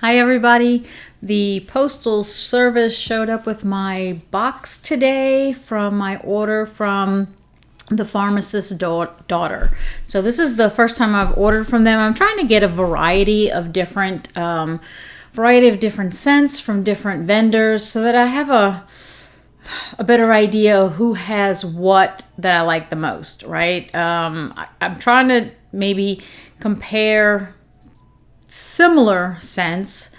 Hi everybody. The postal service showed up with my box today from my order from the Pharmacist's daughter. So this is the first time I've ordered from them. I'm trying to get a variety of different scents from different vendors so that I have a better idea of who has what that I like the most, right? I'm trying to maybe compare similar scents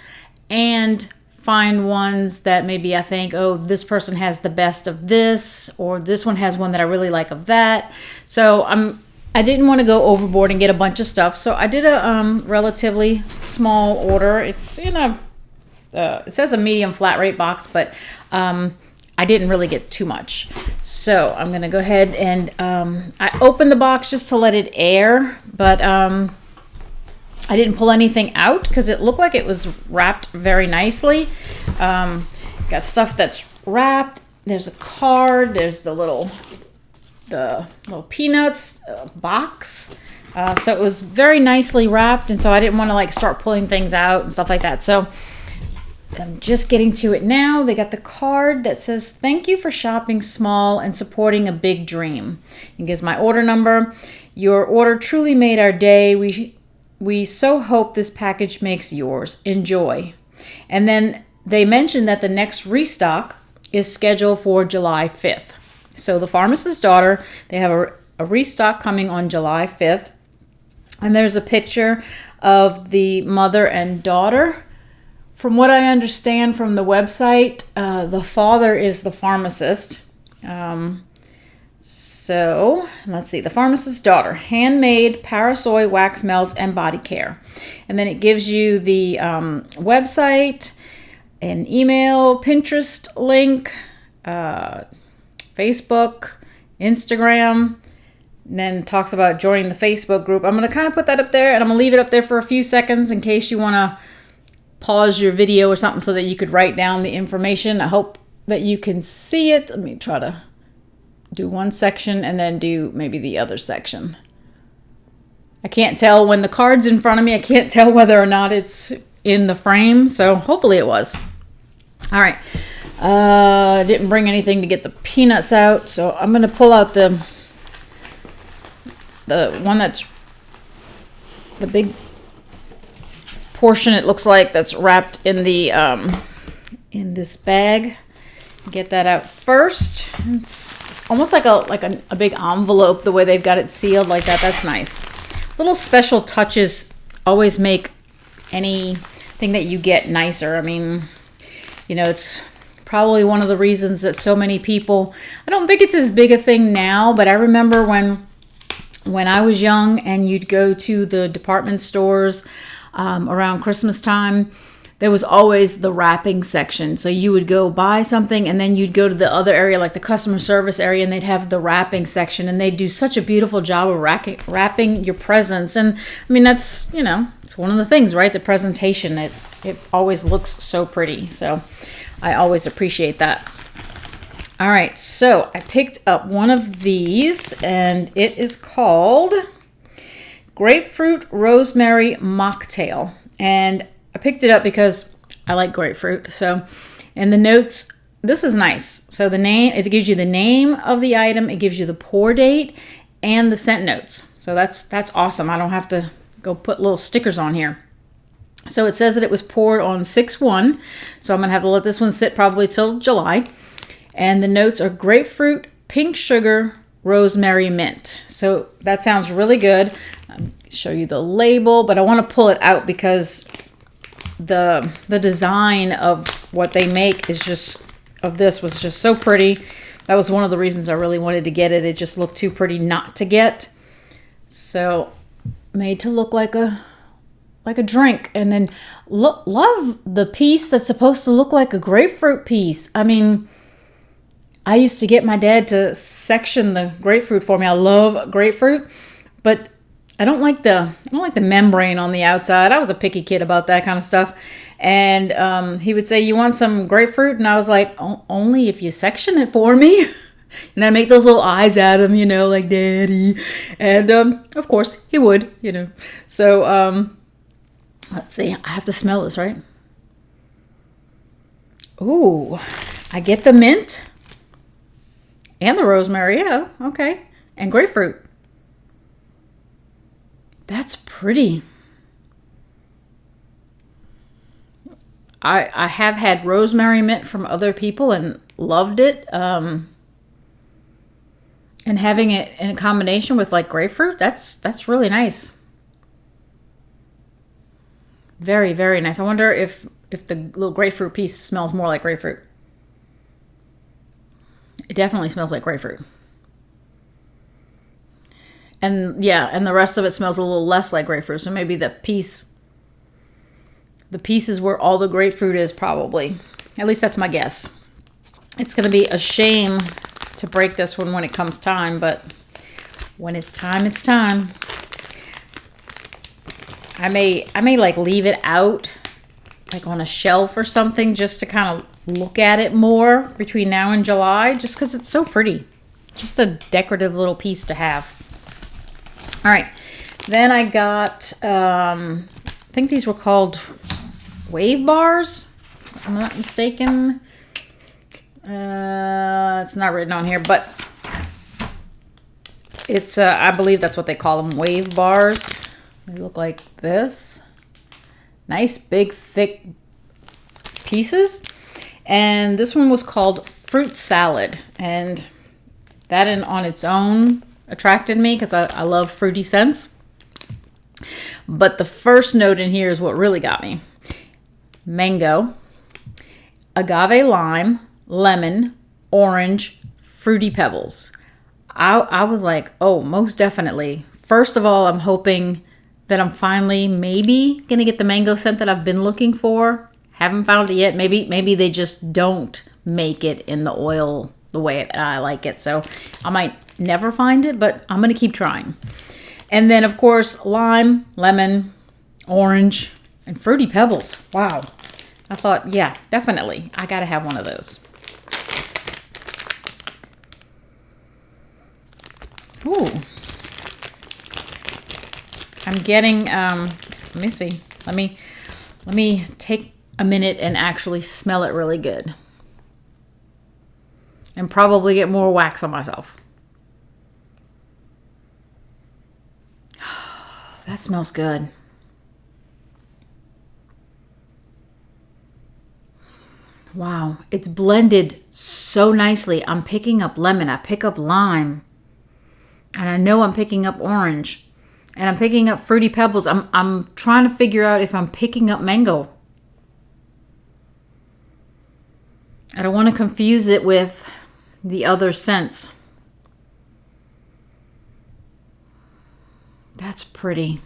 and find ones that maybe I think, oh, this person has the best of this, or this one has one that I really like of that. So I didn't want to go overboard and get a bunch of stuff, so I did a relatively small order. It's in it says a medium flat rate box, but I didn't really get too much. So I'm gonna go ahead and I opened the box just to let it air, but I didn't pull anything out because it looked like it was wrapped very nicely. Got stuff that's wrapped. There's a card. There's the little peanuts box. So it was very nicely wrapped, and so I didn't want to start pulling things out and stuff like that. So I'm just getting to it now. They got the card that says, "Thank you for shopping small and supporting a big dream." It gives my order number. "Your order truly made our day. We so hope this package makes yours. Enjoy." And then they mentioned that the next restock is scheduled for July 5th. So the Pharmacist's daughter, they have a restock coming on July 5th. And there's a picture of the mother and daughter. From what I understand from the website, the father is the pharmacist. So let's see, the Pharmacist's daughter, handmade Parasoy wax melts and body care. And then it gives you the website, an email, Pinterest link, Facebook, Instagram, and then it talks about joining the Facebook group. I'm going to kind of put that up there, and I'm going to leave it up there for a few seconds in case you want to pause your video or something so that you could write down the information. I hope that you can see it. Let me try to do one section and then do maybe the other section. I can't tell when the card's in front of me. I can't tell whether or not it's in the frame, so hopefully it was. All right. Didn't bring anything to get the peanuts out, so I'm going to pull out the one that's the big portion, it looks like, that's wrapped in the in this bag. Get that out first. It's almost like a big envelope, the way they've got it sealed like that. That's nice. Little special touches always make anything that you get nicer. I mean, it's probably one of the reasons that so many people, I don't think it's as big a thing now, but I remember when I was young and you'd go to the department stores around Christmas time, there was always the wrapping section. So you would go buy something and then you'd go to the other area, like the customer service area, and they'd have the wrapping section, and they'd do such a beautiful job of wrapping your presents. And I mean, that's, it's one of the things, right? The presentation, it always looks so pretty. So I always appreciate that. All right, so I picked up one of these, and it is called Grapefruit Rosemary Mocktail. And I picked it up because I like grapefruit. So, and the notes, this is nice. So the name, it gives you the name of the item, it gives you the pour date, and the scent notes. So that's awesome. I don't have to go put little stickers on here. So it says that it was poured on 6/1. So I'm going to have to let this one sit probably till July. And the notes are grapefruit, pink sugar, rosemary, mint. So that sounds really good. I'll show you the label, but I want to pull it out because the design of what they make is just, of this was just so pretty. That was one of the reasons I really wanted to get it. It just looked too pretty not to get. So made to look like a drink. And then love the piece that's supposed to look like a grapefruit piece. I mean, I used to get my dad to section the grapefruit for me. I love grapefruit, but I don't like the membrane on the outside. I was a picky kid about that kind of stuff. And he would say, "You want some grapefruit?" And I was like, "Only if you section it for me." And I make those little eyes at him, like "Daddy." And of course he would, So let's see. I have to smell this, right? Ooh, I get the mint and the rosemary. Yeah, okay. And grapefruit. That's pretty. I have had rosemary mint from other people and loved it. And having it in a combination with like grapefruit, that's really nice. Very, very nice. I wonder if the little grapefruit piece smells more like grapefruit. It definitely smells like grapefruit. And yeah, and the rest of it smells a little less like grapefruit. So maybe the piece is where all the grapefruit is, probably. At least that's my guess. It's going to be a shame to break this one when it comes time, but when it's time, it's time. I may like leave it out like on a shelf or something just to kind of look at it more between now and July, just because it's so pretty. Just a decorative little piece to have. All right, then I got, I think these were called wave bars, if I'm not mistaken. It's not written on here, but it's, I believe that's what they call them, wave bars. They look like this. Nice, big, thick pieces. And this one was called Fruit Salad. And that on its own attracted me because I love fruity scents. But the first note in here is what really got me. Mango, agave lime, lemon, orange, fruity pebbles. I was like, oh, most definitely. First of all, I'm hoping that I'm finally maybe going to get the mango scent that I've been looking for. Haven't found it yet. Maybe they just don't make it in the oil the way I like it. So I might never find it, but I'm going to keep trying. And then, of course, lime, lemon, orange, and fruity pebbles. Wow. I thought, yeah, definitely. I got to have one of those. Ooh. I'm getting, let me see. Let me take a minute and actually smell it really good. And probably get more wax on myself. That smells good. Wow, it's blended so nicely. I'm picking up lemon, I pick up lime, and I know I'm picking up orange, and I'm picking up fruity pebbles. I'm trying to figure out if I'm picking up mango. I don't want to confuse it with the other scents. That's pretty.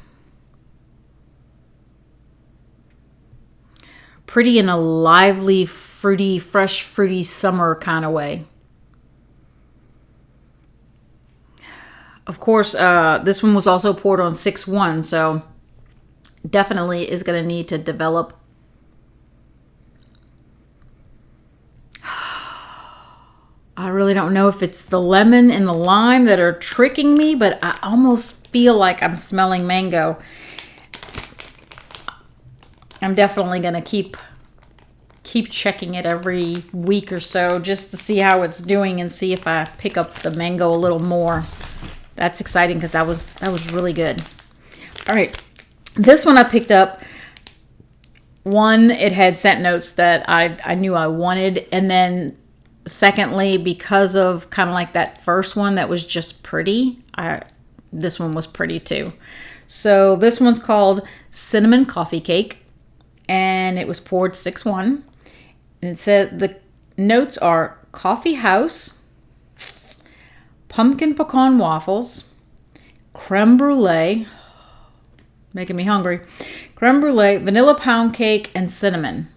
Pretty in a lively, fruity, fresh, fruity summer kind of way. Of course, this one was also poured on 6-1, so definitely is going to need to develop. I really don't know if it's the lemon and the lime that are tricking me, but I almost feel like I'm smelling mango. I'm definitely going to keep checking it every week or so just to see how it's doing and see if I pick up the mango a little more. That's exciting because that was really good. All right, this one I picked up. One, it had scent notes that I knew I wanted, and then secondly, because of kind of like that first one that was just pretty, this one was pretty too. So this one's called Cinnamon Coffee Cake, and it was poured 6-1. And it said the notes are coffee house, pumpkin pecan waffles, creme brulee, making me hungry, creme brulee, vanilla pound cake, and cinnamon.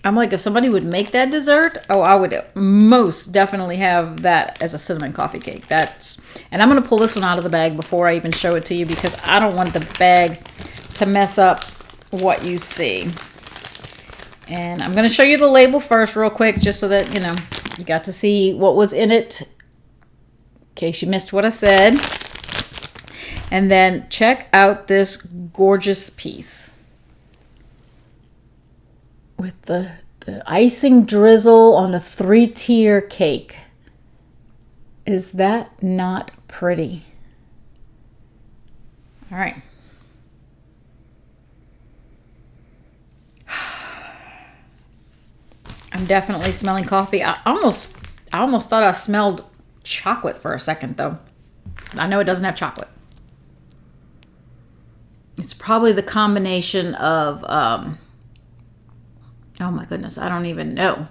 I'm like, if somebody would make that dessert, oh, I would most definitely have that as a cinnamon coffee cake. And I'm going to pull this one out of the bag before I even show it to you because I don't want the bag to mess up what you see. And I'm going to show you the label first real quick just so that, you got to see what was in it in case you missed what I said. And then check out this gorgeous piece. with the icing drizzle on a 3-tier cake. Is that not pretty? All right. I'm definitely smelling coffee. I almost thought I smelled chocolate for a second, though. I know it doesn't have chocolate. It's probably the combination of, oh my goodness, I don't even know.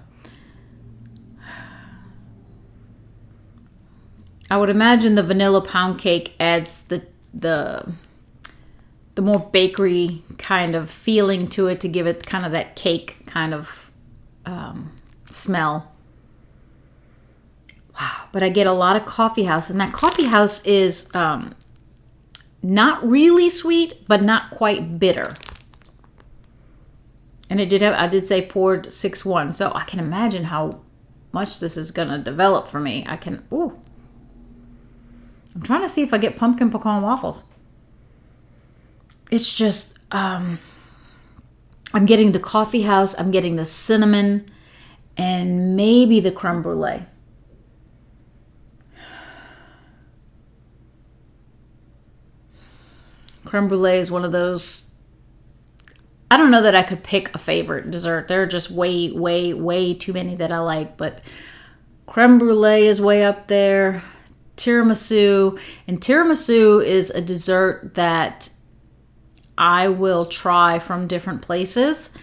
I would imagine the vanilla pound cake adds the more bakery kind of feeling to it to give it kind of that cake kind of smell. Wow, but I get a lot of coffee house, and that coffee house is not really sweet, but not quite bitter. And I did say poured 6-1, so I can imagine how much this is gonna develop for me. I'm trying to see if I get pumpkin pecan waffles. It's just, I'm getting the coffee house, I'm getting the cinnamon, and maybe the creme brulee. Creme brulee is one of those, I don't know that I could pick a favorite dessert. There are just way, way, way too many that I like, but creme brulee is way up there. Tiramisu, and tiramisu is a dessert that I will try from different places,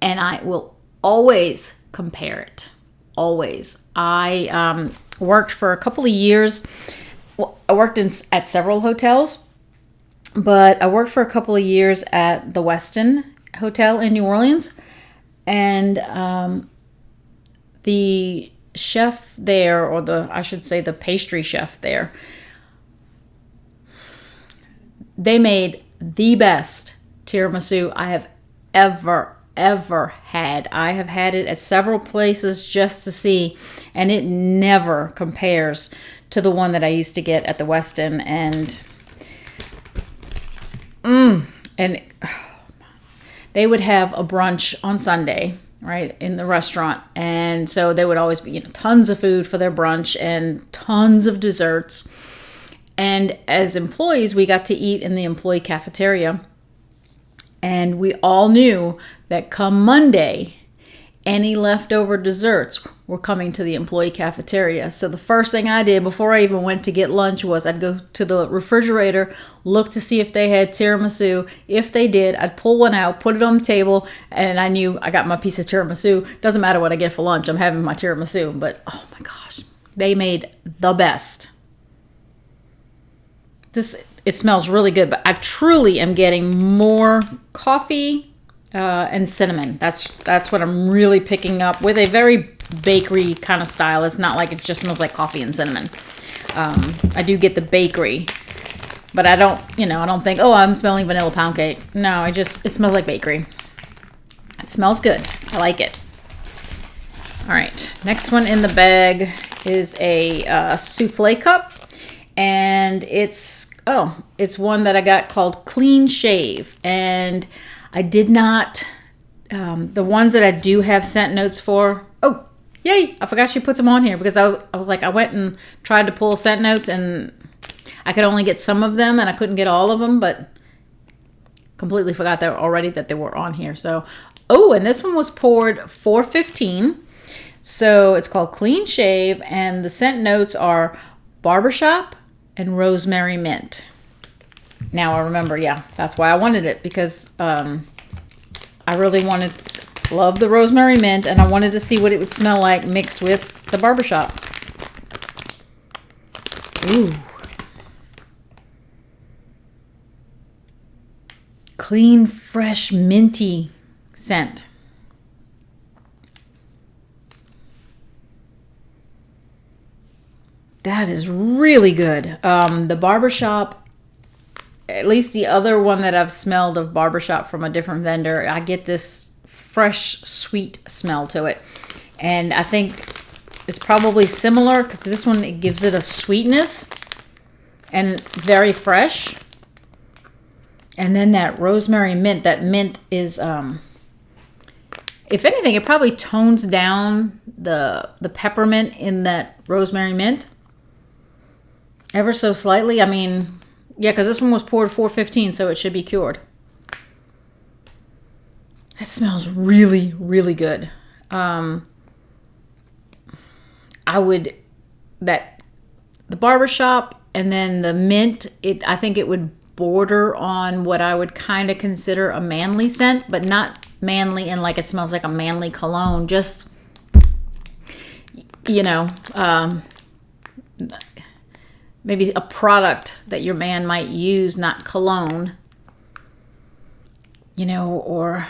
and I will always compare it. Always. I worked for a couple of years. Well, I worked at several hotels, but I worked for a couple of years at the Westin Hotel in New Orleans, and the chef there, or I should say the pastry chef there, they made the best tiramisu I have ever had. I have had it at several places just to see, and it never compares to the one that I used to get at the Westin. And they would have a brunch on Sunday, right, in the restaurant. And so there would always be, tons of food for their brunch and tons of desserts. And as employees, we got to eat in the employee cafeteria. And we all knew that come Monday, any leftover desserts were coming to the employee cafeteria. So the first thing I did before I even went to get lunch was I'd go to the refrigerator, look to see if they had tiramisu. If they did, I'd pull one out, put it on the table, and I knew I got my piece of tiramisu. Doesn't matter what I get for lunch, I'm having my tiramisu. But oh my gosh, they made the best. It smells really good, but I truly am getting more coffee and cinnamon. That's what I'm really picking up with a very bakery kind of style. It's not like it just smells like coffee and cinnamon. I do get the bakery, but I don't think, oh, I'm smelling vanilla pound cake. No, it smells like bakery. It smells good. I like it. All right, next one in the bag is a souffle cup, and it's one that I got called Clean Shave, and I did not, the ones that I do have scent notes for, oh, yay, I forgot she puts them on here, because I was like, I went and tried to pull scent notes, and I could only get some of them, and I couldn't get all of them, but completely forgot that they were on here. So, and this one was poured $4.15, so it's called Clean Shave, and the scent notes are barbershop and rosemary mint. Now I remember, that's why I wanted it, because I really love the rosemary mint, and I wanted to see what it would smell like mixed with the barbershop. Ooh. Clean, fresh, minty scent. That is really good. The barbershop, at least the other one that I've smelled of barbershop from a different vendor, I get this fresh, sweet smell to it. And I think it's probably similar, because this one, it gives it a sweetness and very fresh. And then that rosemary mint, that mint is, if anything, it probably tones down the peppermint in that rosemary mint ever so slightly. I mean, yeah, because this one was poured 4:15, so it should be cured. It smells really, really good. I would, the barbershop and then the mint, I think it would border on what I would kind of consider a manly scent, but not manly and like it smells like a manly cologne. Just, you know, maybe a product that your man might use, not cologne. You know, or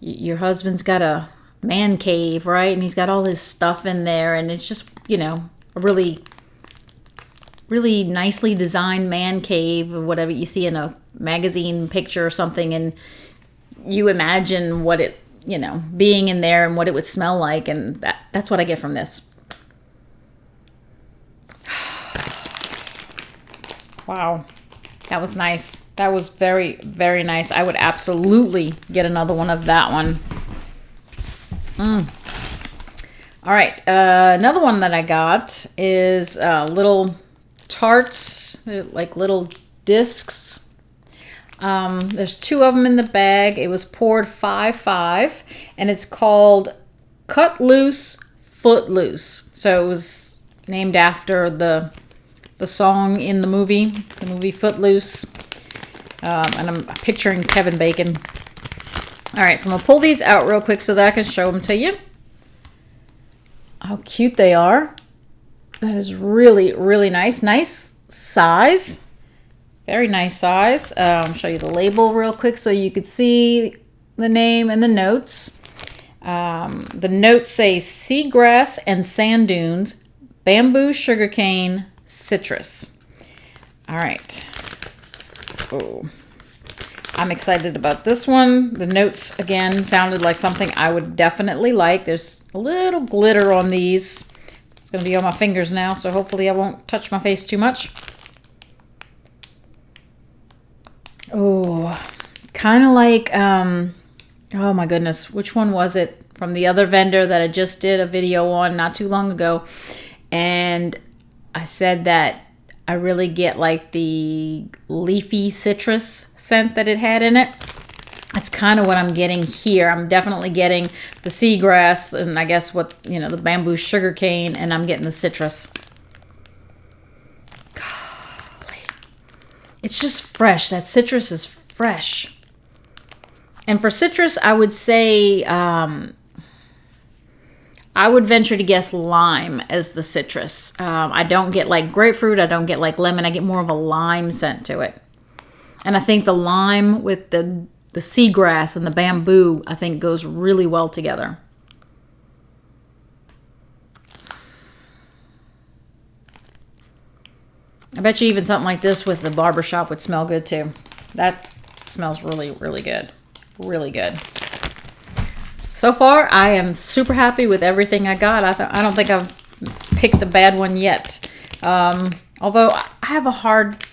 your husband's got a man cave, right? And he's got all his stuff in there, and it's just, you know, a really, really nicely designed man cave, or whatever you see in a magazine picture or something, and you imagine what it, you know, being in there and what it would smell like, and that's what I get from this. Wow, that was nice. That was very, very nice. I would absolutely get another one of that one. All right, another one that I got is little tarts, like little discs. There's 2 of them in the bag. It was poured 5-5, and it's called Cut Loose Footloose. So it was named after the song in the movie Footloose. And I'm picturing Kevin Bacon. All right, so I'm going to pull these out real quick so that I can show them to you. How cute they are. That is really, really nice. Nice size. Very nice size. I'll show you the label real quick so you could see the name and the notes. The notes say seagrass and sand dunes, bamboo, sugarcane, citrus. All right. Oh, I'm excited about this one. The notes, again, sounded like something I would definitely like. There's a little glitter on these. It's going to be on my fingers now, so hopefully I won't touch my face too much. Oh, kind of like, oh my goodness, which one was it? From the other vendor that I just did a video on not too long ago. And I said that I really get like the leafy citrus scent that it had in it. That's kind of what I'm getting here. I'm definitely getting the seagrass and I guess what, you know, the bamboo sugarcane, and I'm getting the citrus. Golly. It's just fresh. That citrus is fresh. And for citrus, I would say, I would venture to guess lime as the citrus. I don't get like grapefruit. I don't get like lemon. I get more of a lime scent to it. And I think the lime with the seagrass and the bamboo, I think goes really well together. I bet you even something like this with the barbershop would smell good too. That smells really, really good. Really good. So far, I am super happy with everything I got. I don't think I've picked a bad one yet. Although I have a hard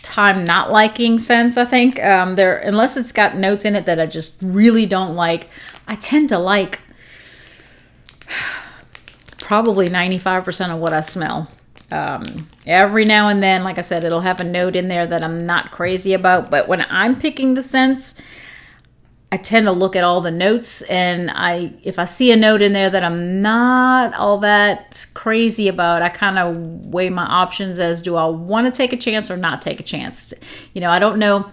time not liking scents, I think. Unless it's got notes in it that I just really don't like, I tend to like probably 95% of what I smell. Every now and then, like I said, it'll have a note in there that I'm not crazy about. But when I'm picking the scents, I tend to look at all the notes, and if I see a note in there that I'm not all that crazy about, I kind of weigh my options as, do I want to take a chance or not take a chance? You know, I don't know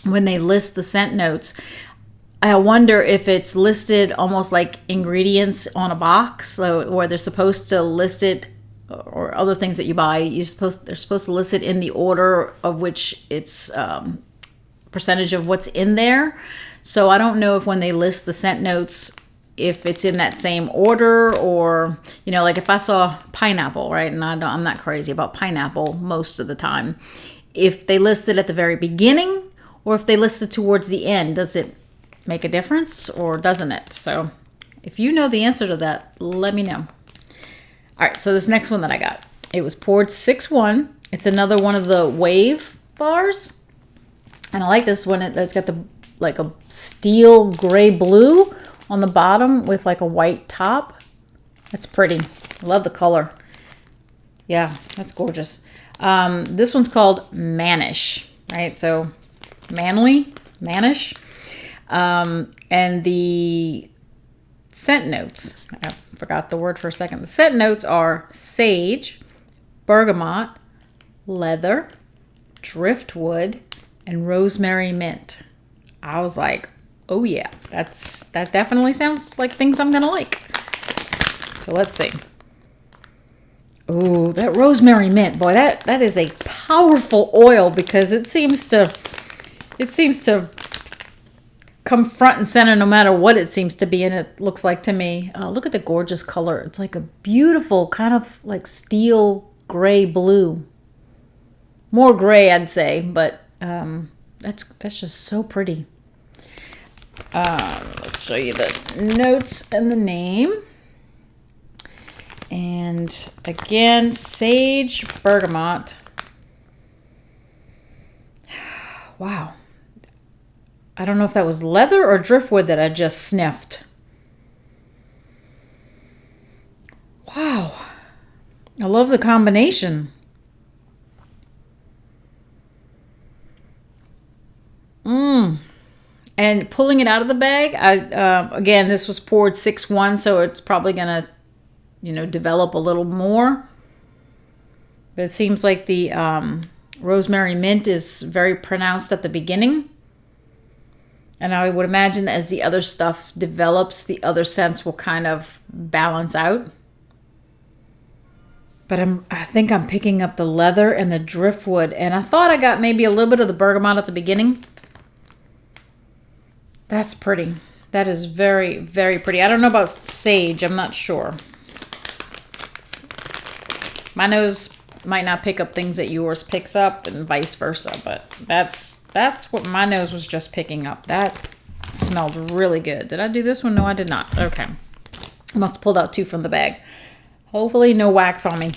when they list the scent notes. I wonder if it's listed almost like ingredients on a box, so, where they're supposed to list it, or other things that you buy, they're supposed to list it in the order of which it's percentage of what's in there. So I don't know if when they list the scent notes, if it's in that same order, or, you know, like if I saw pineapple, right, and I'm not crazy about pineapple most of the time, if they list it at the very beginning or if they list it towards the end, does it make a difference or doesn't it? So if you know the answer to that, let me know. All right, so this next one that I got, it was poured 6-1. It's another one of the wave bars, and I like this one. It's got like a steel gray blue on the bottom with like a white top. That's pretty. I love the color. Yeah, that's gorgeous. This one's called Manish, right? So manly, Manish. And the scent notes, I forgot the word for a second. The scent notes are sage, bergamot, leather, driftwood, and rosemary mint. I was like, oh yeah, that definitely sounds like things I'm gonna like. So let's see. Oh, that rosemary mint, boy, that is a powerful oil because it seems to come front and center no matter what it seems to be, and it looks like to me. Look at the gorgeous color. It's like a beautiful kind of like steel gray blue. More gray, I'd say, but that's just so pretty. Let's show you the notes and the name. And again, sage, bergamot. Wow. I don't know if that was leather or driftwood that I just sniffed. Wow. I love the combination. And pulling it out of the bag, again, this was poured 6-1, so it's probably going to, develop a little more. But it seems like the rosemary mint is very pronounced at the beginning. And I would imagine that as the other stuff develops, the other scents will kind of balance out. But I think I'm picking up the leather and the driftwood. And I thought I got maybe a little bit of the bergamot at the beginning. That's pretty. That is very, very pretty. I don't know about sage. I'm not sure. My nose might not pick up things that yours picks up and vice versa. But that's what my nose was just picking up. That smelled really good. Did I do this one? No, I did not. Okay. I must have pulled out 2 from the bag. Hopefully no wax on me.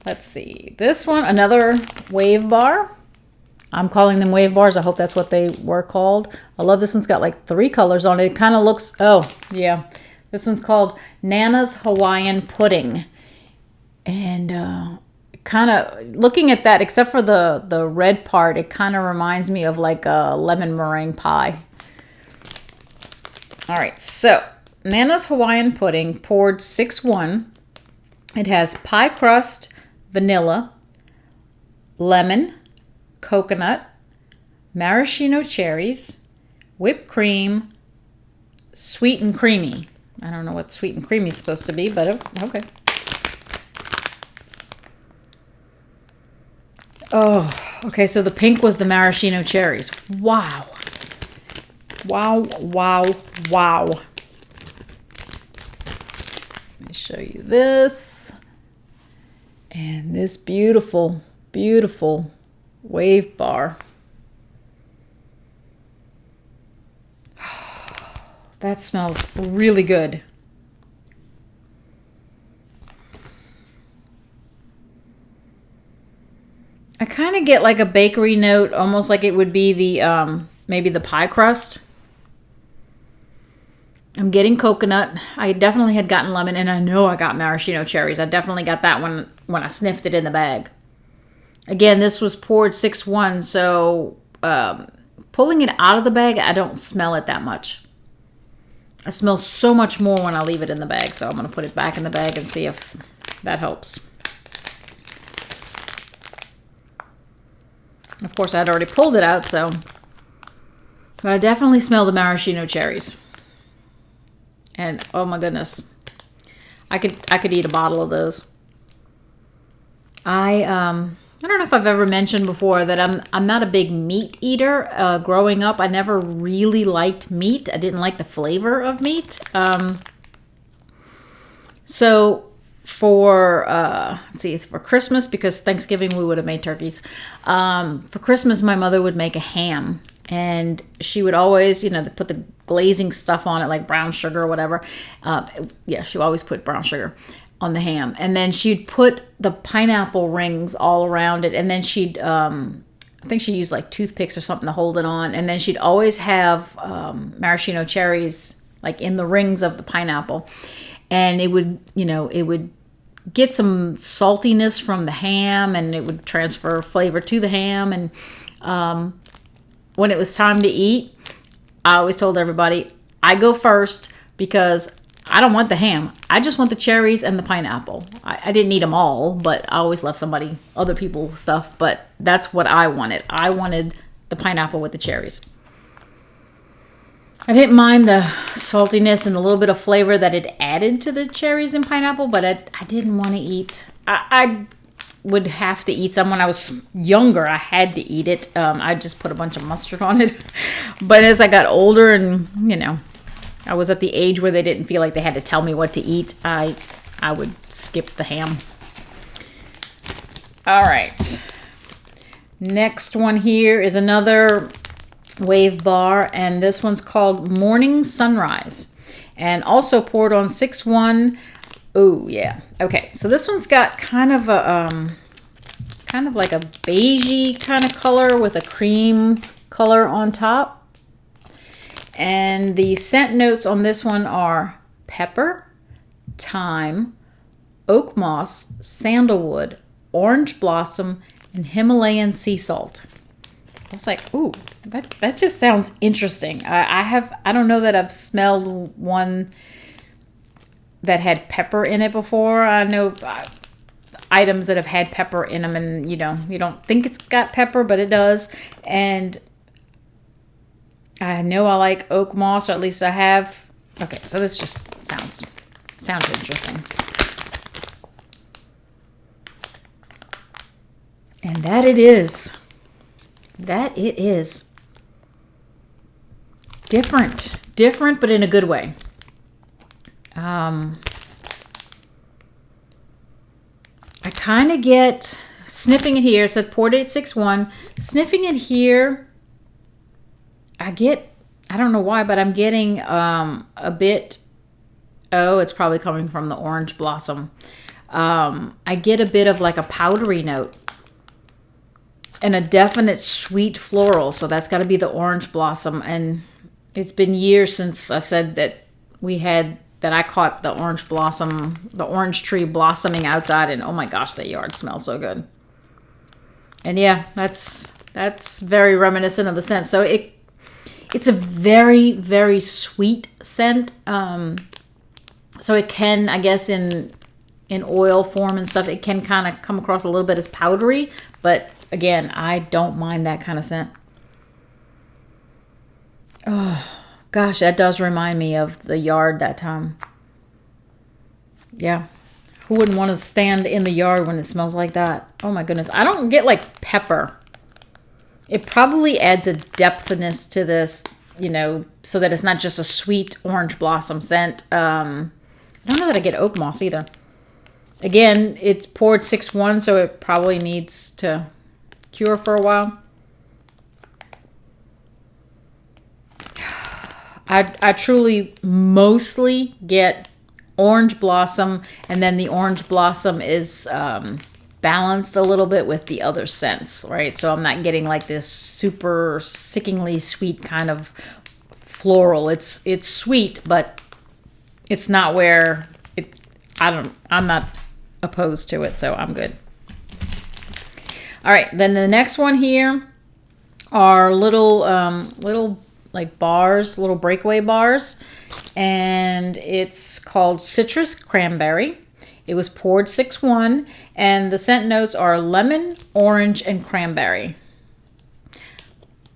Let's see. This one, another wave bar. I'm calling them wave bars. I hope that's what they were called. I love this one's got like 3 colors on it. It kind of looks, oh, yeah. This one's called Nana's Hawaiian Pudding. And kind of, looking at that, except for the red part, it kind of reminds me of like a lemon meringue pie. All right, so Nana's Hawaiian Pudding, poured 6-1. It has pie crust, vanilla, lemon, coconut, maraschino cherries, whipped cream, sweet and creamy. I don't know what sweet and creamy is supposed to be, but okay. Oh, okay, so the pink was the maraschino cherries. Wow. Wow, wow, wow. Let me show you this. And this beautiful, beautiful wave bar. That smells really good. I kind of get like a bakery note, almost like it would be the maybe the pie crust. I'm getting coconut. I definitely had gotten lemon, and I know I got maraschino cherries. I definitely got that one when I sniffed it in the bag. Again, this was poured 6-1, so pulling it out of the bag, I don't smell it that much. I smell so much more when I leave it in the bag, so I'm going to put it back in the bag and see if that helps. Of course, I'd already pulled it out, so... But I definitely smell the maraschino cherries. And, oh my goodness. I could eat a bottle of those. I don't know if I've ever mentioned before that I'm not a big meat eater. Growing up, I never really liked meat. I didn't like the flavor of meat. So for for Christmas, because Thanksgiving we would have made turkeys. For Christmas, my mother would make a ham, and she would always, put the glazing stuff on it, like brown sugar or whatever. She would always put brown sugar on the ham, and then she'd put the pineapple rings all around it, and then she'd I think she used like toothpicks or something to hold it on. And then she'd always have maraschino cherries like in the rings of the pineapple. And it would, it would get some saltiness from the ham, and it would transfer flavor to the ham. And when it was time to eat, I always told everybody, I go first because I don't want the ham. I just want the cherries and the pineapple. I didn't eat them all, but I always left other people stuff. But that's what I wanted. I wanted the pineapple with the cherries. I didn't mind the saltiness and a little bit of flavor that it added to the cherries and pineapple, but I didn't want to eat. I would have to eat some. When I was younger, I had to eat it. I just put a bunch of mustard on it. But as I got older and, I was at the age where they didn't feel like they had to tell me what to eat, I would skip the ham. All right. Next one here is another wave bar, and this one's called Morning Sunrise, and also poured on 6-1. Oh yeah. Okay, so this one's got kind of like a beigey kind of color with a cream color on top. And the scent notes on this one are pepper, thyme, oak moss, sandalwood, orange blossom, and Himalayan sea salt. I was like, ooh, that just sounds interesting. I don't know that I've smelled one that had pepper in it before. I know items that have had pepper in them, and you don't think it's got pepper, but it does. And I know I like oak moss, or at least I have. Okay, so this just sounds interesting. And that it is. Different, but in a good way. I kind of get, sniffing it here, it says poured 861, sniffing it here, I don't know why, but I'm getting a bit, it's probably coming from the orange blossom. I get a bit of like a powdery note and a definite sweet floral, so that's got to be the orange blossom. And it's been years since I said that I caught the orange tree blossoming outside, and oh my gosh, that yard smells so good. And yeah, that's very reminiscent of the scent. So it's a very, very sweet scent. So it can, I guess, in oil form and stuff, it can kind of come across a little bit as powdery, but again, I don't mind that kind of scent. Oh gosh, that does remind me of the yard that time. Yeah. Who wouldn't want to stand in the yard when it smells like that? Oh my goodness. I don't get like pepper. It probably adds a depthness to this, so that it's not just a sweet orange blossom scent. I don't know that I get oak moss either. Again, it's poured 6-1, so it probably needs to cure for a while. I truly mostly get orange blossom, and then the orange blossom is balanced a little bit with the other scents, right? So I'm not getting like this super sickeningly sweet kind of floral. It's sweet, but it's not where I'm not opposed to it, so I'm good. All right, then the next one here are little like bars, little breakaway bars, and it's called Citrus Cranberry. It was poured 6-1, and the scent notes are lemon, orange, and cranberry.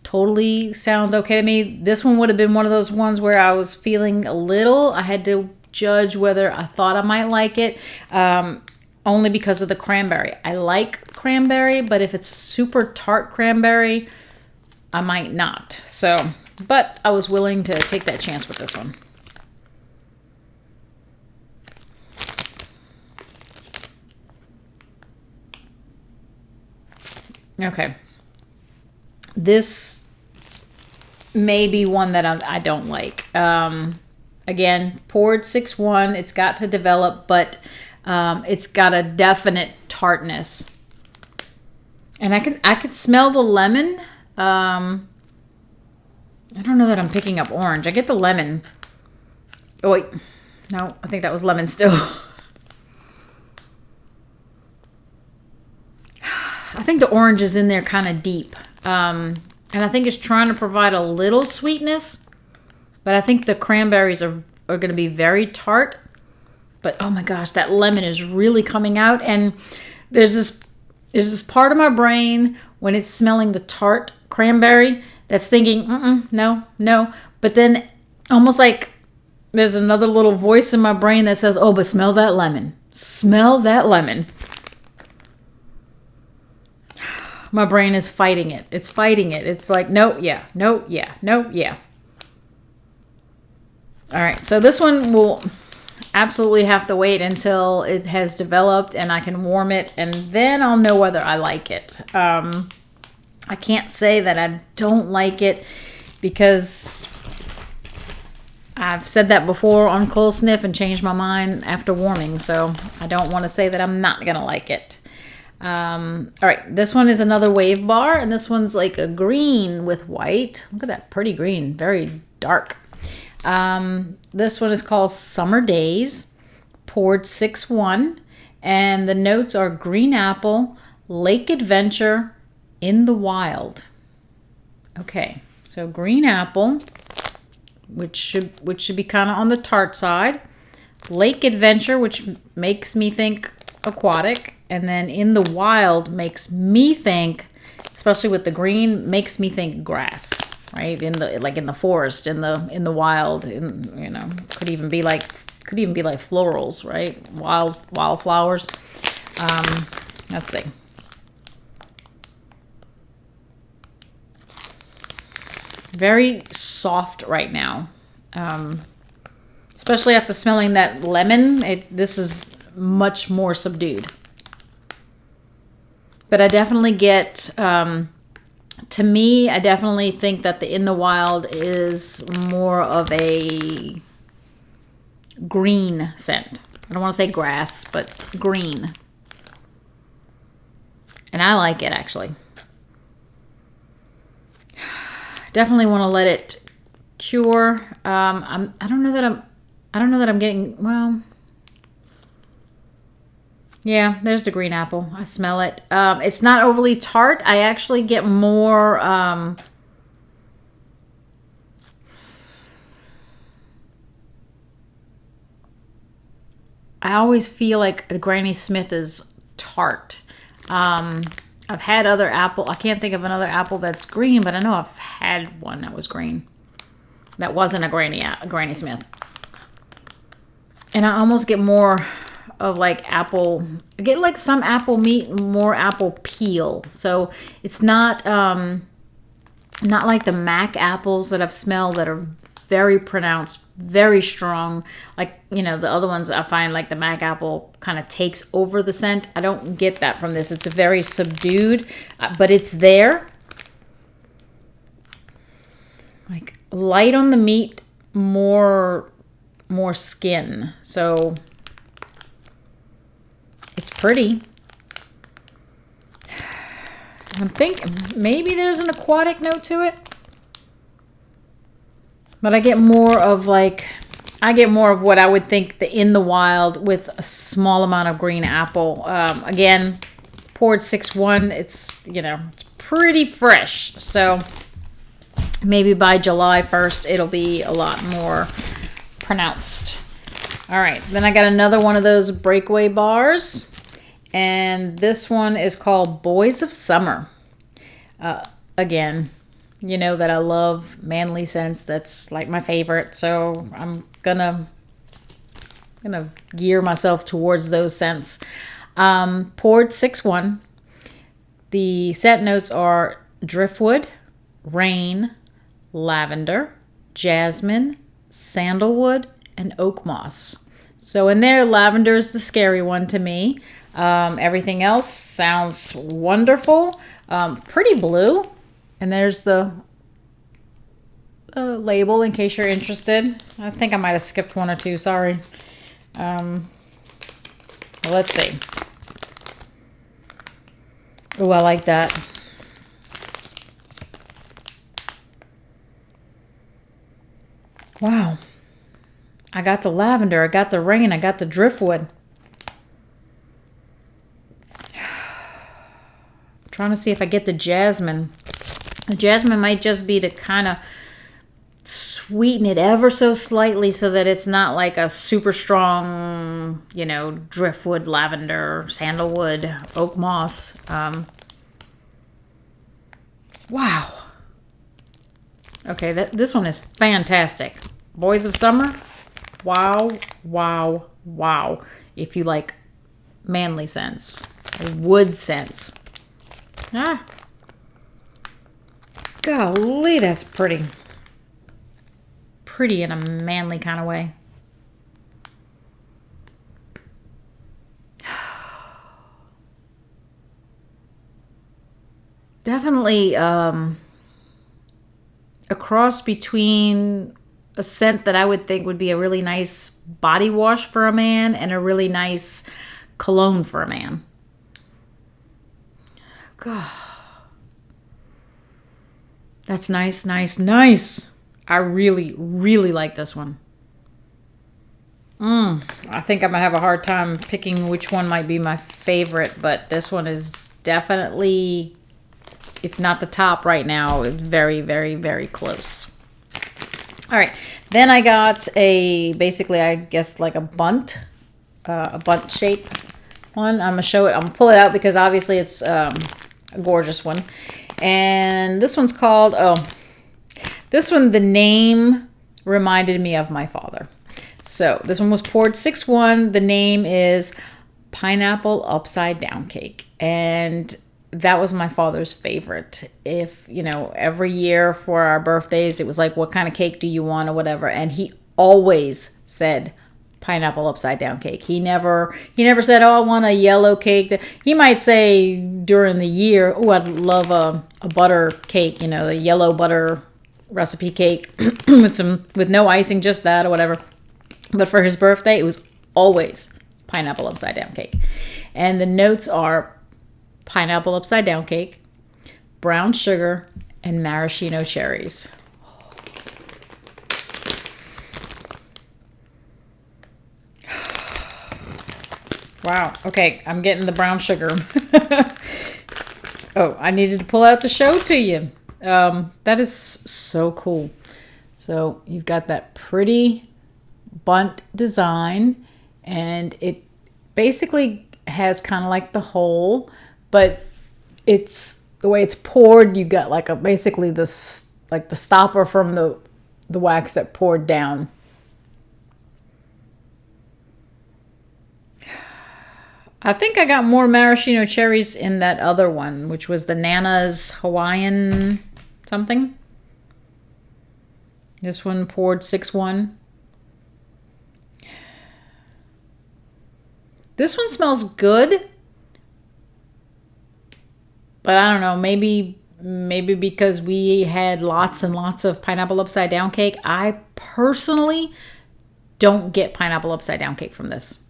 Totally sound okay to me. This one would have been one of those ones where I was feeling I had to judge whether I thought I might like it, only because of the cranberry. I like cranberry, but if it's super tart cranberry, I might not. So, but I was willing to take that chance with this one. Okay. This may be one that I don't like. Again, poured 6-1. It's got to develop, but it's got a definite tartness. And I could smell the lemon. I don't know that I'm picking up orange. I get the lemon. Oh, wait. No, I think that was lemon still. I think the orange is in there kind of deep. And I think it's trying to provide a little sweetness. But I think the cranberries are going to be very tart. But oh my gosh, that lemon is really coming out. And there's this part of my brain when it's smelling the tart cranberry that's thinking, no. But then almost like there's another little voice in my brain that says, oh, but smell that lemon. Smell that lemon. My brain is fighting it. It's fighting it. It's like, no, yeah, no, yeah, no, yeah. All right, so this one will absolutely have to wait until it has developed and I can warm it, and then I'll know whether I like it. I can't say that I don't like it because I've said that before on Cold Sniff and changed my mind after warming, so I don't want to say that I'm not going to like it. All right, this one is another wave bar, and this one's like a green with white. Look at that pretty green, very dark. This one is called Summer Days, poured 6-1, and the notes are green apple, lake adventure, in the wild. Okay, so green apple, which should be kind of on the tart side, lake adventure, which makes me think aquatic, and then in the wild makes me think, especially with the green, makes me think grass. Right, in the forest, in the wild, could even be like florals, right? Wildflowers. Let's see. Very soft right now, especially after smelling that lemon. This is much more subdued, but I definitely get. To me, I definitely think that the In the Wild is more of a green scent. I don't want to say grass, but green. And I like it, actually. Definitely want to let it cure. I don't know that I'm getting, well, yeah, there's the green apple. I smell it. It's not overly tart. I actually get more, I always feel like a Granny Smith is tart. I've had other apple. I can't think of another apple that's green, but I know I've had one that was green. That wasn't a Granny Smith. And I almost get more of like apple. I get like some apple meat, more apple peel. So it's not like the Mac apples that I've smelled that are very pronounced, very strong. Like, the other ones I find like the Mac apple kind of takes over the scent. I don't get that from this. It's very subdued, but it's there. Like light on the meat, more skin. So it's pretty. I'm thinking maybe there's an aquatic note to it. But I get more of what I would think the In the Wild with a small amount of green apple. Again, poured 6-1. It's, it's pretty fresh. So maybe by July 1st, it'll be a lot more pronounced. All right, then I got another one of those breakaway bars. And this one is called Boys of Summer. Again, you know that I love manly scents. That's like my favorite. So I'm gonna gear myself towards those scents. Poured 6-1. The scent notes are driftwood, rain, lavender, jasmine, sandalwood, and oak moss. So in there, lavender is the scary one to me. Everything else sounds wonderful. Pretty blue. And there's the label in case you're interested. I think I might have skipped one or two. Sorry. Let's see. Oh, I like that. Wow. I got the lavender, I got the rain, I got the driftwood. I'm trying to see if I get the jasmine. The jasmine might just be to kind of sweeten it ever so slightly so that it's not like a super strong, you know, driftwood, lavender, sandalwood, oak moss. Wow. Okay, this one is fantastic. Boys of Summer. Wow, wow, wow. If you like manly scents, wood scents. Ah. Golly, that's pretty. Pretty in a manly kind of way. Definitely a cross between a scent that I would think would be a really nice body wash for a man and a really nice cologne for a man. God. That's nice, nice, nice. I really, really like this one. I think I'm going to have a hard time picking which one might be my favorite, but this one is definitely, if not the top right now, it's very, very, very close. All right. Then I got basically, I guess, like a bunt shape one. I'm going to show it. I'm going to pull it out because obviously it's a gorgeous one. And this one's called, this one, the name reminded me of my father. So this one was poured 6-1. The name is Pineapple Upside Down Cake. And that was my father's favorite. If, you know, every year for our birthdays, it was like, what kind of cake do you want or whatever. And he always said pineapple upside down cake. He never said, oh, I want a yellow cake. He might say during the year, oh, I'd love a butter cake, you know, a yellow butter recipe cake with no icing, just that or whatever. But for his birthday, it was always pineapple upside down cake. And the notes are pineapple upside down cake, brown sugar, and maraschino cherries. Wow. Okay, I'm getting the brown sugar. Oh, I needed to pull out the show to you. That is so cool. So you've got that pretty bunt design, and it basically has kind of like the hole, but it's the way it's poured. You got like basically this, like the stopper from the wax that poured down. I think I got more maraschino cherries in that other one, which was the Nana's Hawaiian something. This one poured 6-1. This one smells good, but I don't know, maybe because we had lots and lots of pineapple upside down cake. I personally don't get pineapple upside down cake from this.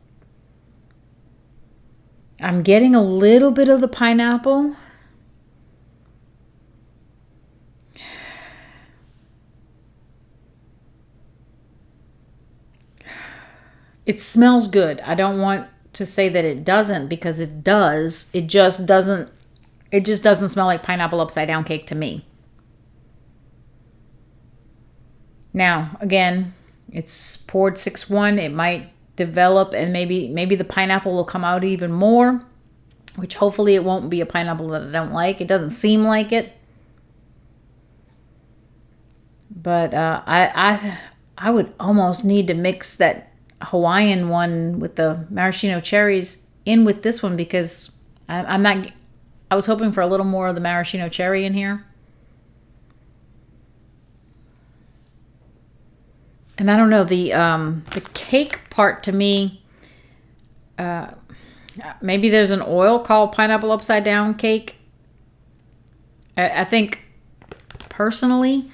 I'm getting a little bit of the pineapple. It smells good. I don't want to say that it doesn't, because it does. It just doesn't smell like pineapple upside down cake to me. Now, again, it's poured 6-1. It might develop, and maybe the pineapple will come out even more, which hopefully it won't be a pineapple that I don't like. It doesn't seem like it, but I would almost need to mix that Hawaiian one with the maraschino cherries in with this one, because I was hoping for a little more of the maraschino cherry in here. And I don't know, the cake part to me, maybe there's an oil called pineapple upside down cake. I think, personally,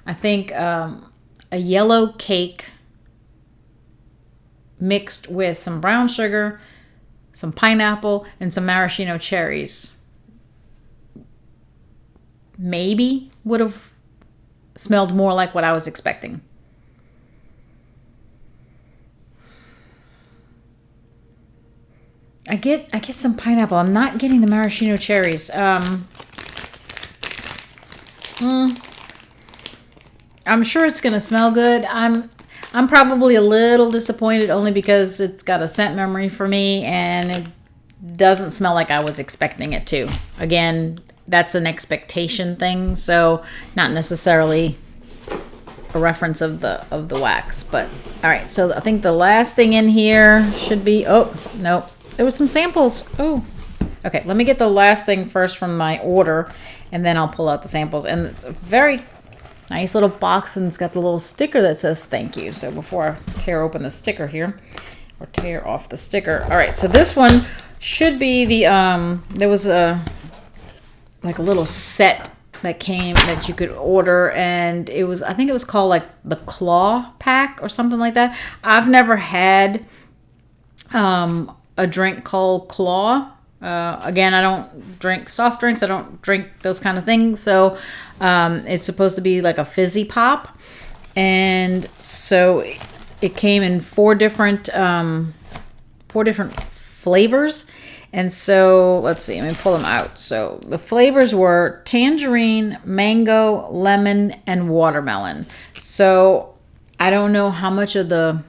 a yellow cake mixed with some brown sugar, some pineapple, and some maraschino cherries maybe would have smelled more like what I was expecting. I get some pineapple. I'm not getting the maraschino cherries. I'm sure it's gonna smell good. I'm probably a little disappointed only because it's got a scent memory for me and it doesn't smell like I was expecting it to. Again, that's an expectation thing, so not necessarily a reference of the wax. But all right, so I think the last thing in here should be, oh no, there was some samples. Oh, okay, let me get the last thing first from my order and then I'll pull out the samples. And it's a very nice little box and it's got the little sticker that says thank you. So before I tear open the sticker here, or tear off the sticker. All right, so this one should be the, there was like a little set that came that you could order, and it was, I think it was called like the Claw Pack or something like that. I've never had a drink called Claw. Again, I don't drink soft drinks. I don't drink those kind of things. So it's supposed to be like a fizzy pop. And so it came in four different flavors. And so let's see, let me pull them out. So the flavors were tangerine, mango, lemon, and watermelon. So I don't know how much of the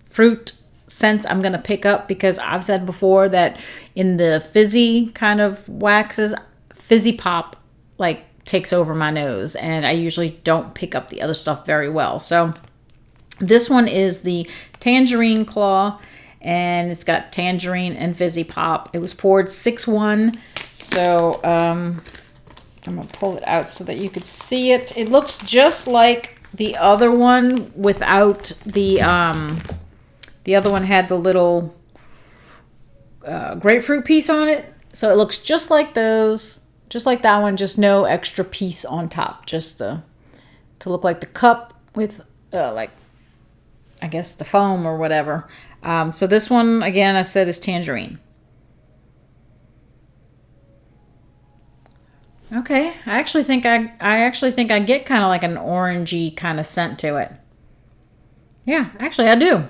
fruit scents I'm going to pick up, because I've said before that in the fizzy kind of waxes, fizzy pop like takes over my nose and I usually don't pick up the other stuff very well. So this one is the Tangerine Claw and it's got tangerine and fizzy pop. It was poured 6-1. So I'm going to pull it out so that you could see it. It looks just like the other one without the other one had the little grapefruit piece on it. So it looks just like those, just like that one, just no extra piece on top. Just to look like the cup with like, I guess the foam or whatever. So this one, again, I said is tangerine. Okay, I actually think I get kind of like an orangey kind of scent to it. Yeah, actually I do.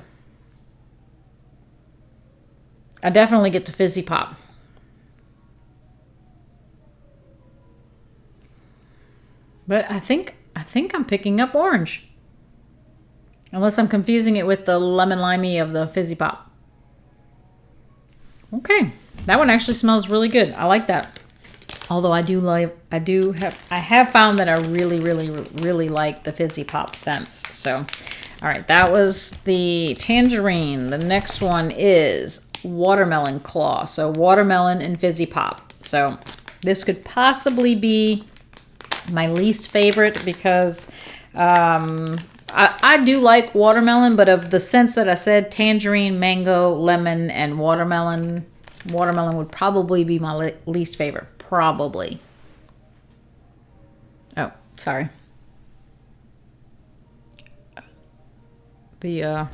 I definitely get the fizzy pop. But I think I'm picking up orange. Unless I'm confusing it with the lemon limey of the fizzy pop. Okay, that one actually smells really good. I like that. Although I have found that I really like the fizzy pop scents. So, all right, that was the tangerine. The next one is watermelon claw. So watermelon and fizzy pop. So this could possibly be my least favorite because I do like watermelon, but of the scents that I said, tangerine, mango, lemon, and watermelon would probably be my least favorite. Probably. Oh, sorry. The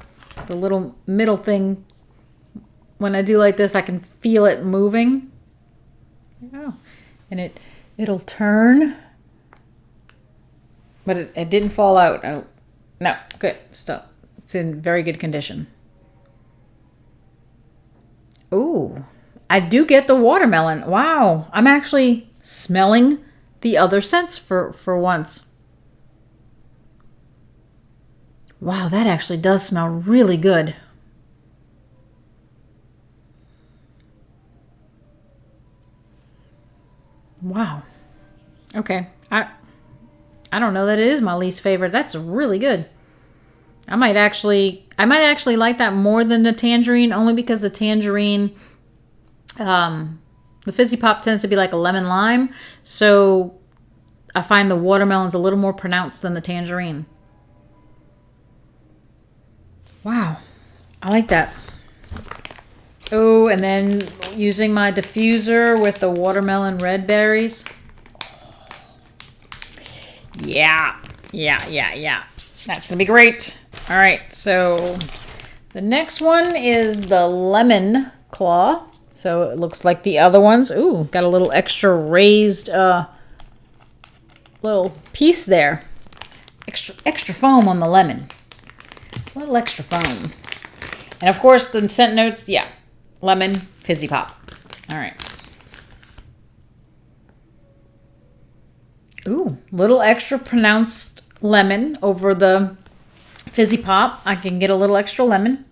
little middle thing, when I do like this, I can feel it moving. Oh, and it'll turn. But it didn't fall out. No, good. Stop. It's in very good condition. Ooh, I do get the watermelon. Wow, I'm actually smelling the other scents for once. Wow, that actually does smell really good. Wow. Okay. I don't know that it is my least favorite. That's really good. I might actually like that more than the tangerine, only because the tangerine, the fizzy pop tends to be like a lemon lime. So I find the watermelon's a little more pronounced than the tangerine. Wow. I like that. Oh, and then using my diffuser with the watermelon red berries. Yeah. That's going to be great. All right, so the next one is the lemon claw. So it looks like the other ones. Ooh, got a little extra raised little piece there. Extra foam on the lemon. A little extra foam. And of course the scent notes, yeah. Lemon, fizzy pop. All right. Ooh, little extra pronounced lemon over the fizzy pop. I can get a little extra lemon.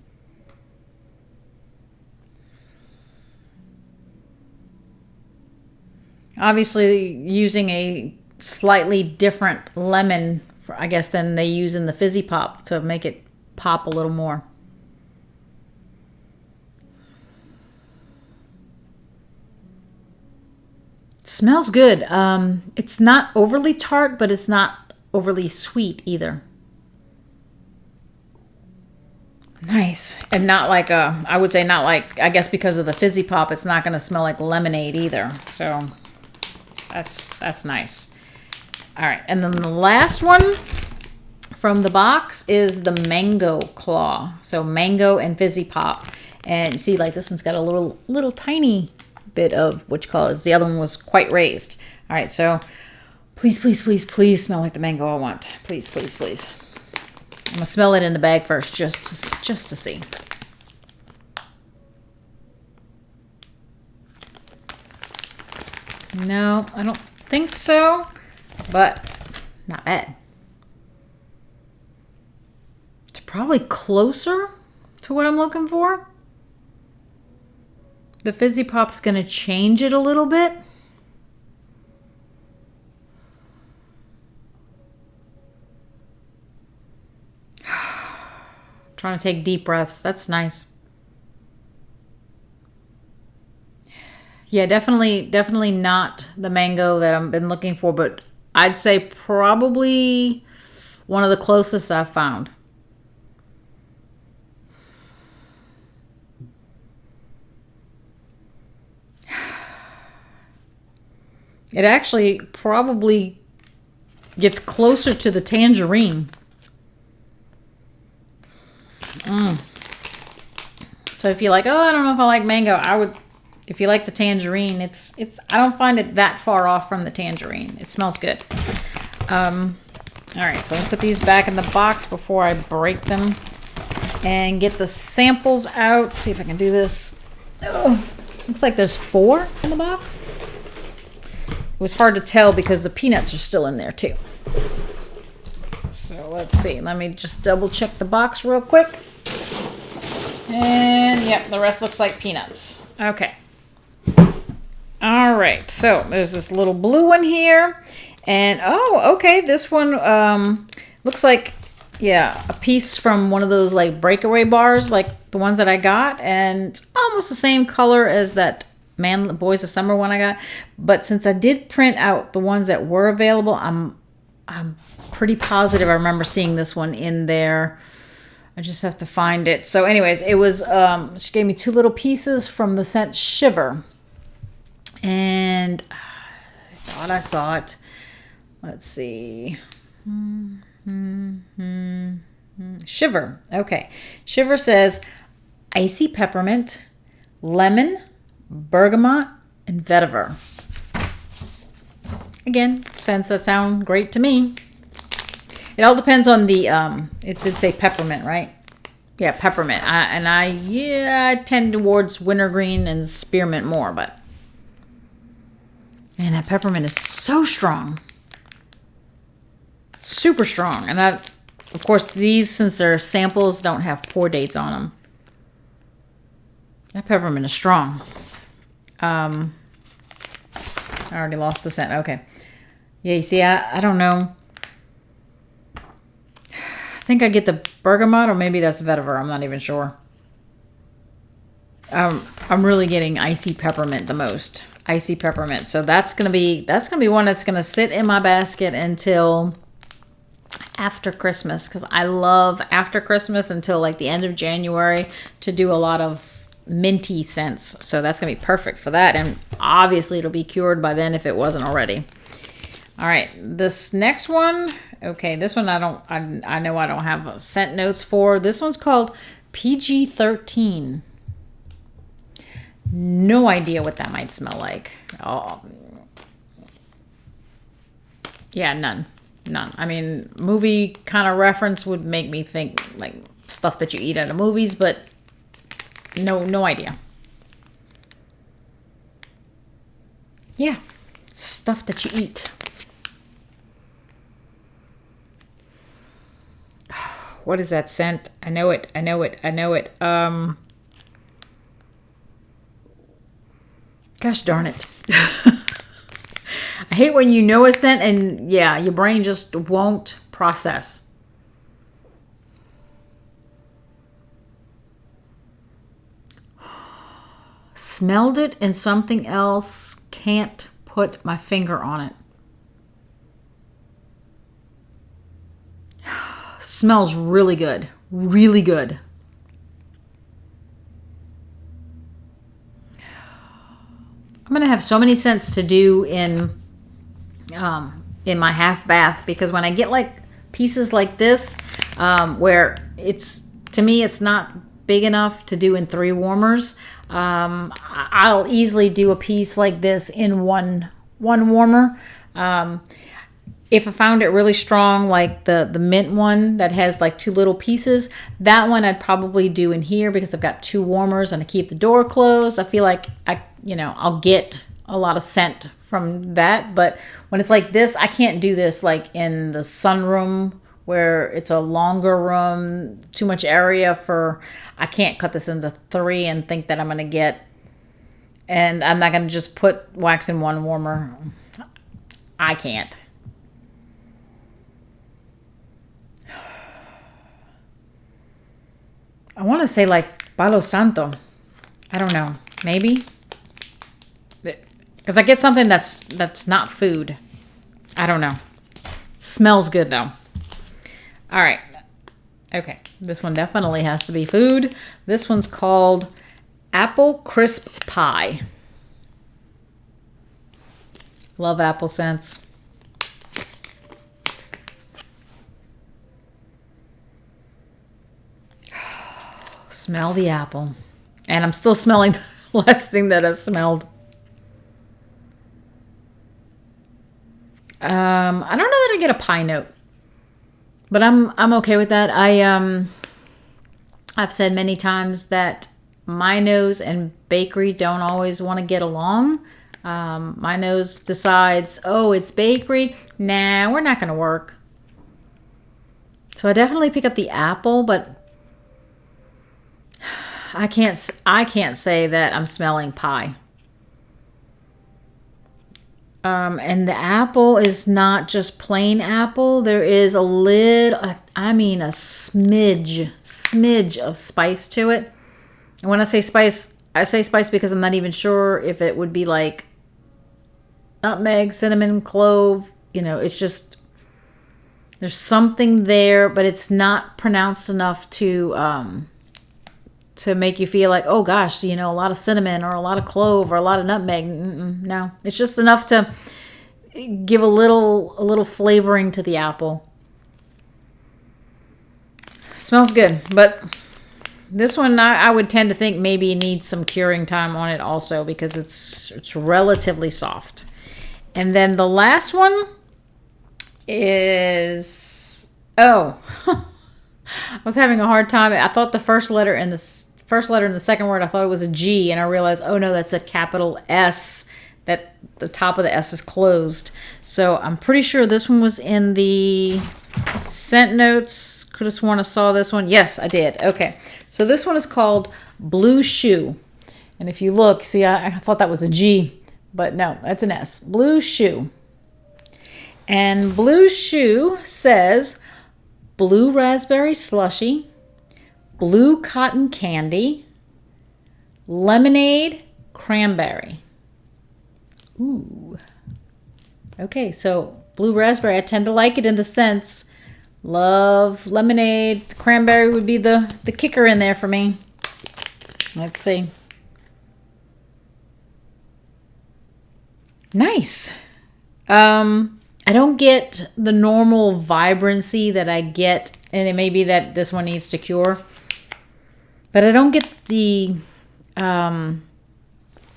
Obviously using a slightly different lemon, I guess, than they use in the fizzy pop to make it pop a little more. It smells good. It's not overly tart, but it's not overly sweet either. Nice. And not like I would say not like, I guess because of the fizzy pop, it's not going to smell like lemonade either. So that's nice. All right. And then the last one from the box is the mango claw. So mango and fizzy pop. And you see, like, this one's got a little tiny bit of what you call it. The other one was quite raised. All right. So please, please, please, please smell like the mango I want. Please, please, please. I'm going to smell it in the bag first just to see. No, I don't think so, but not bad. It's probably closer to what I'm looking for. The fizzy pop's going to change it a little bit. Trying to take deep breaths. That's nice. Yeah, definitely not the mango that I've been looking for, but I'd say probably one of the closest I've found. It actually probably gets closer to the tangerine. So if you're like, oh, I don't know if I like mango, I would. If you like the tangerine, it's. I don't find it that far off from the tangerine. It smells good. All right, so I'll put these back in the box before I break them, and get the samples out. See if I can do this. Oh, looks like there's 4 in the box. It was hard to tell because the peanuts are still in there too. So let's see. Let me just double check the box real quick. And yep, the rest looks like peanuts. Okay. All right. So there's this little blue one here. And oh, okay. This one looks like, yeah, a piece from one of those like breakaway bars, like the ones that I got. And it's almost the same color as that Boys of Summer one I got. But since I did print out the ones that were available, I'm pretty positive I remember seeing this one in there. I just have to find it. So anyways, it was, she gave me 2 little pieces from the scent Shiver. And I thought I saw it. Let's see. Shiver. Okay. Shiver says icy peppermint, lemon, bergamot, and vetiver. Again, scents that sound great to me. It all depends on the, it did say peppermint, right? Yeah, peppermint. I tend towards wintergreen and spearmint more, but man, that peppermint is so strong. Super strong. And that, of course, these, since they're samples, don't have pour dates on them. That peppermint is strong. I already lost the scent. Okay. Yeah, you see, I don't know. I think I get the bergamot, or maybe that's vetiver. I'm not even sure. I'm really getting icy peppermint the most. Icy peppermint. So that's gonna be one that's gonna sit in my basket until after Christmas, because I love after Christmas until like the end of January to do a lot of minty scents. So that's gonna be perfect for that, and obviously it'll be cured by then if it wasn't already. All right, this next one. Okay, this one I know I don't have scent notes for. This one's called PG-13. No idea what that might smell like. Oh. Yeah, none. I mean, movie kind of reference would make me think like stuff that you eat at the movies, but no idea. Yeah, stuff that you eat. What is that scent? I know it. Gosh darn it. I hate when you know a scent and yeah, your brain just won't process. Smelled it and something else, can't put my finger on it. Smells really good. Really good. I'm going to have so many scents to do in my half bath, because when I get like pieces like this, where to me it's not big enough to do in 3 warmers, I'll easily do a piece like this in one warmer. If I found it really strong, like the mint one that has like 2 little pieces, that one I'd probably do in here because I've got 2 warmers and I keep the door closed. I feel like I'll get a lot of scent from that. But when it's like this, I can't do this like in the sunroom where it's a longer room, too much area I can't cut this into 3 and think that I'm going to get, and I'm not going to just put wax in 1 warmer. I can't. I want to say like Palo Santo. I don't know. Maybe. Because I get something that's not food. I don't know. Smells good though. All right. Okay. This one definitely has to be food. This one's called Apple Crisp Pie. Love apple scents. Smell the apple. And I'm still smelling the last thing that I smelled. I don't know that I get a pie note, but I'm okay with that. I've said many times that my nose and bakery don't always want to get along. My nose decides, oh, it's bakery. Nah, we're not going to work. So I definitely pick up the apple, but I can't say that I'm smelling pie. And the apple is not just plain apple. There is a smidge of spice to it. And when I say spice because I'm not even sure if it would be like nutmeg, cinnamon, clove. It's just, there's something there, but it's not pronounced enough to make you feel like, oh gosh, a lot of cinnamon or a lot of clove or a lot of nutmeg. No, it's just enough to give a little flavoring to the apple. Smells good, but this one I would tend to think maybe needs some curing time on it also, because it's relatively soft. And then the last one is I was having a hard time. I thought the first letter in the second word, I thought it was a G, and I realized, oh no, that's a capital S, that the top of the S is closed. So I'm pretty sure this one was in the scent notes. Could have sworn I saw this one. Yes, I did. Okay. So this one is called Blue Shoe. And if you look, see, I thought that was a G, but no, that's an S. Blue Shoe. And Blue Shoe says blue raspberry slushy, blue cotton candy, lemonade, cranberry. Ooh. Okay, so blue raspberry, I tend to like it in the sense. Love lemonade. Cranberry would be the kicker in there for me. Let's see. Nice. I don't get the normal vibrancy that I get, and it may be that this one needs to cure, but I don't get the, a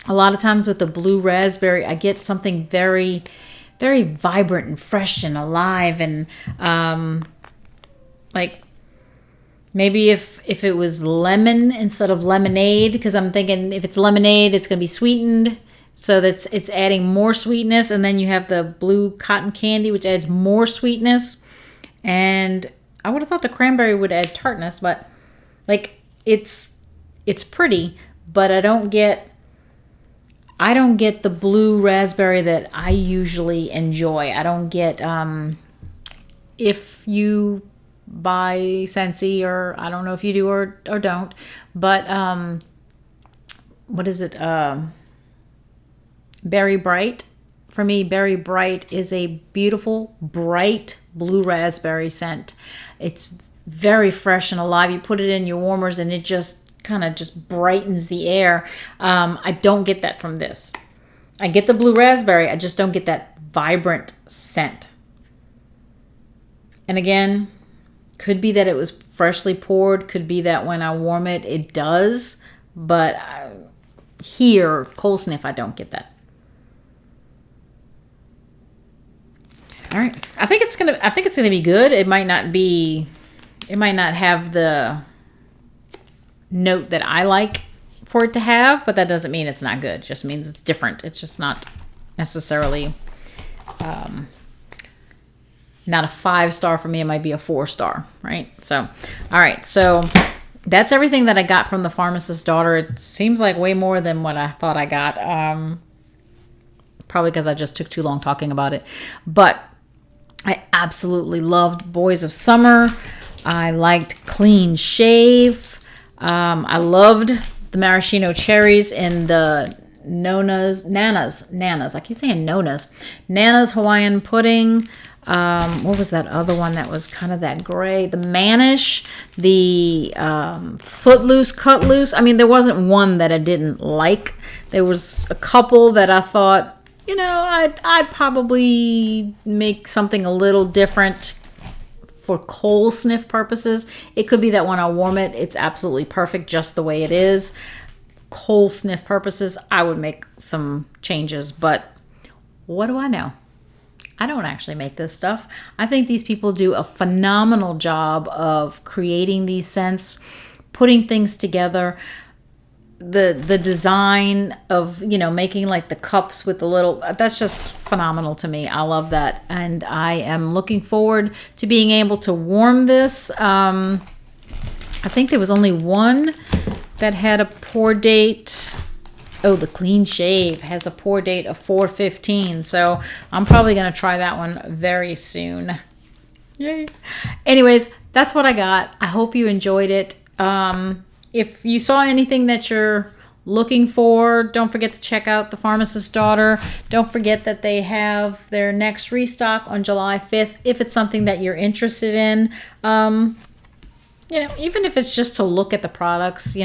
lot of times with the blue raspberry, I get something very, very vibrant and fresh and alive, and like maybe if it was lemon instead of lemonade, because I'm thinking if it's lemonade, it's gonna be sweetened, so it's adding more sweetness, and then you have the blue cotton candy, which adds more sweetness, and I would have thought the cranberry would add tartness, but like it's pretty, but I don't get the blue raspberry that I usually enjoy. I don't get, if you buy Scentsy, or I don't know if you do or don't, but what is it? Berry Bright. For me, Berry Bright is a beautiful, bright blue raspberry scent. It's very fresh and alive. You put it in your warmers and it just kind of just brightens the air. I don't get that from this. I get the blue raspberry. I just don't get that vibrant scent. And again, could be that it was freshly poured. Could be that when I warm it, it does. But here, cold sniff, I don't get that. All right. I think it's gonna be good. It might not have the note that I like for it to have, but that doesn't mean it's not good. It just means it's different. It's just not necessarily not a 5-star for me. It might be a 4-star, right? So, all right. So that's everything that I got from the Pharmacist's Daughter. It seems like way more than what I thought I got. Probably because I just took too long talking about it. But I absolutely loved Boys of Summer. I liked Clean Shave. I loved the maraschino cherries in the Nanas. I keep saying Nona's. Nana's Hawaiian pudding. What was that other one that was kind of that gray? The Manish, the Footloose, Cut Loose. I mean, there wasn't one that I didn't like. There was a couple that I thought, I'd probably make something a little different for cold sniff purposes. It could be that when I warm it, it's absolutely perfect just the way it is. Cold sniff purposes, I would make some changes, but what do I know? I don't actually make this stuff. I think these people do a phenomenal job of creating these scents, putting things together. The design of, making like the cups with the little, that's just phenomenal to me. I love that. And I am looking forward to being able to warm this. I think there was only one that had a pour date. Oh, the Clean Shave has a pour date of 4/15. So I'm probably going to try that one very soon. Yay. Anyways, that's what I got. I hope you enjoyed it. If you saw anything that you're looking for, don't forget to check out the Pharmacist's Daughter. Don't forget that they have their next restock on July 5th. If it's something that you're interested in, even if it's just to look at the products,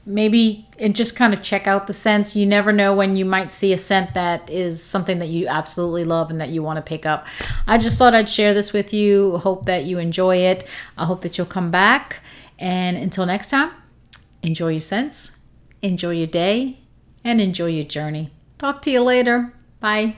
maybe and just kind of check out the scents. You never know when you might see a scent that is something that you absolutely love and that you want to pick up. I just thought I'd share this with you. Hope that you enjoy it. I hope that you'll come back. And until next time, enjoy your scents, enjoy your day, and enjoy your journey. Talk to you later. Bye.